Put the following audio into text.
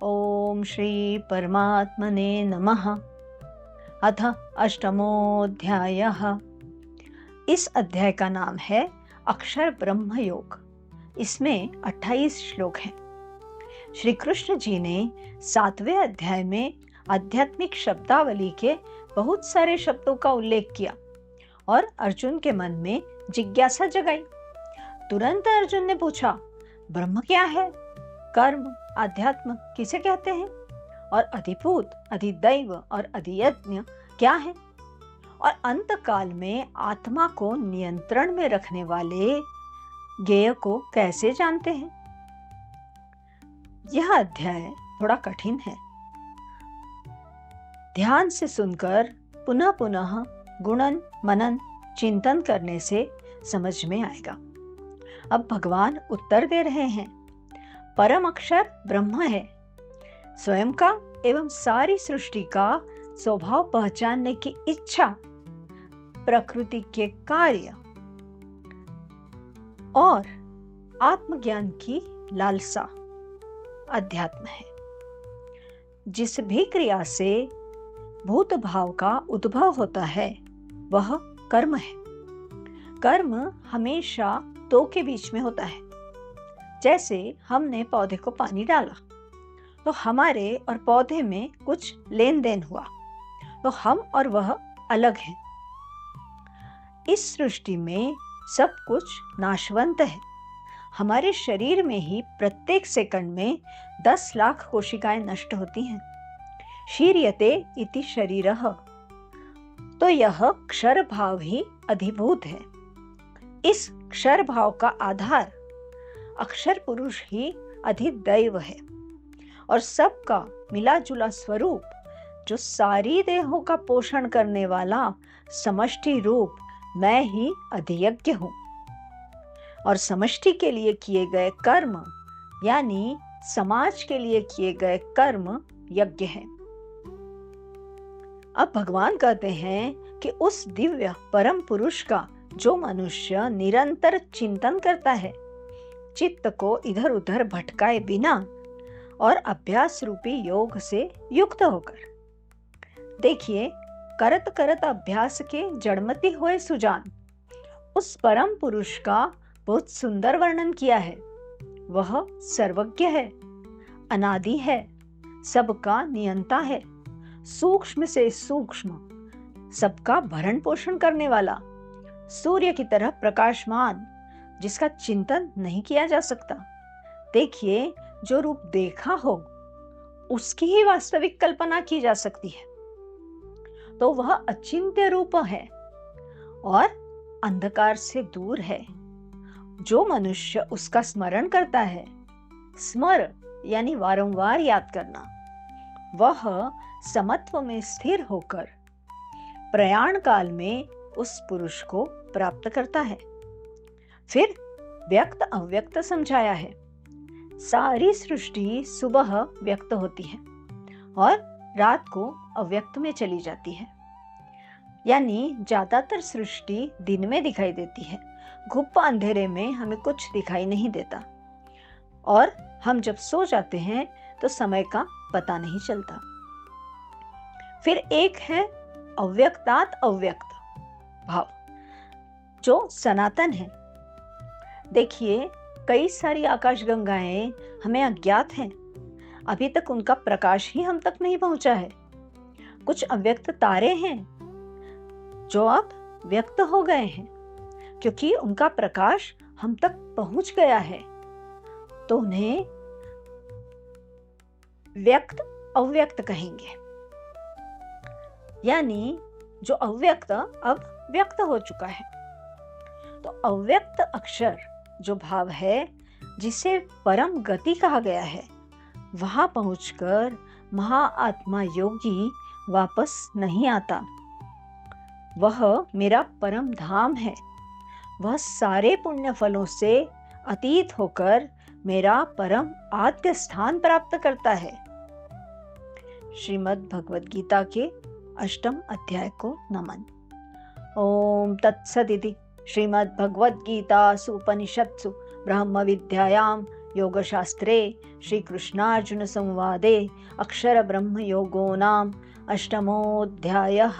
ओम श्री परमात्मने नमः। अथ अष्टमोऽध्यायः। इस अध्याय का नाम है अक्षर ब्रह्म योग। इसमें 28 श्लोक हैं। श्री कृष्ण जी ने 7वें अध्याय में आध्यात्मिक शब्दावली के बहुत सारे शब्दों का उल्लेख किया और अर्जुन के मन में जिज्ञासा जगाई। तुरंत अर्जुन ने पूछा, ब्रह्म क्या है? कर्म, आध्यात्म किसे कहते हैं? और अधिभूत, अधिदैव और अधियज्ञ क्या है? और अंत काल में आत्मा को नियंत्रण में रखने वाले ज्ञेय को कैसे जानते हैं? यह अध्याय थोड़ा कठिन है। ध्यान से सुनकर पुनः पुनः गुणन मनन चिंतन करने से समझ में आएगा। अब भगवान उत्तर दे रहे हैं। परम अक्षर ब्रह्म है, स्वयं का एवं सारी सृष्टि का स्वभाव पहचानने की इच्छा, प्रकृति के कार्य और आत्मज्ञान की लालसा अध्यात्म है। जिस भी क्रिया से भूत भाव का उद्भव होता है वह कर्म है। कर्म हमेशा दो के बीच में होता है। जैसे हमने पौधे को पानी डाला तो हमारे और पौधे में कुछ लेन देन हुआ, तो हम और वह अलग हैं। इस सृष्टि में सब कुछ नाशवंत है। हमारे शरीर में ही प्रत्येक सेकंड में 10 लाख कोशिकाएं नष्ट होती हैं। शीर्यते इति शरीरः, तो यह क्षर भाव ही अधिभूत है। इस क्षर भाव का आधार अक्षर पुरुष ही अधिदैव है और सबका मिला जुला स्वरूप जो सारी देहों का पोषण करने वाला समष्टि रूप मैं ही अधियज्ञ हूँ। और समष्टि के लिए किए गए कर्म यानी समाज के लिए किए गए कर्म यज्ञ है। अब भगवान कहते हैं कि उस दिव्य परम पुरुष का जो मनुष्य निरंतर चिंतन करता है, चित्त को इधर उधर भटकाए बिना और अभ्यास रूपी योग से युक्त होकर। देखिए, करत करत अभ्यास के जड़मति हुए सुजान उस परम पुरुष का बहुत सुंदर वर्णन किया है। वह सर्वज्ञ है, अनादि है, सबका नियंता है, सूक्ष्म से सूक्ष्म सबका भरण पोषण करने वाला, सूर्य की तरह प्रकाशमान, जिसका चिंतन नहीं किया जा सकता। देखिए, जो रूप देखा हो उसकी ही वास्तविक कल्पना की जा सकती है, तो वह अचिंत्य रूप है और अंधकार से दूर है। जो मनुष्य उसका स्मरण करता है, स्मर यानी वारंवार याद करना, वह समत्व में स्थिर होकर प्रयाण काल में उस पुरुष को प्राप्त करता है। फिर व्यक्त अव्यक्त समझाया है। सारी सृष्टि सुबह व्यक्त होती है और रात को अव्यक्त में चली जाती है। यानी ज्यादातर सृष्टि दिन में दिखाई देती है। घुप अंधेरे में हमें कुछ दिखाई नहीं देता और हम जब सो जाते हैं तो समय का पता नहीं चलता। फिर एक है अव्यक्तात् अव्यक्त भाव जो सनातन है। देखिए, कई सारी आकाशगंगाएं हमें अज्ञात हैं। अभी तक उनका प्रकाश ही हम तक नहीं पहुंचा है। कुछ अव्यक्त तारे हैं जो अब व्यक्त हो गए हैं क्योंकि उनका प्रकाश हम तक पहुंच गया है, तो उन्हें व्यक्त अव्यक्त कहेंगे। यानी जो अव्यक्त अब व्यक्त हो चुका है। तो अव्यक्त अक्षर जो भाव है, जिसे परम गति कहा गया है, वहां पहुंचकर महाआत्मा योगी वापस नहीं आता। वह मेरा परम धाम है। वह सारे पुण्य फलों से अतीत होकर मेरा परम आद्य स्थान प्राप्त करता है। श्रीमद् भगवद गीता के 8वें अध्याय को नमन। ओम तत्सदिति श्रीमद् भगवद गीतासु उपनिषत्सु ब्रह्म विद्यायां योगशास्त्रे श्रीकृष्णार्जुन संवादे अक्षर ब्रह्म योगो नाम अष्टमोऽध्यायः।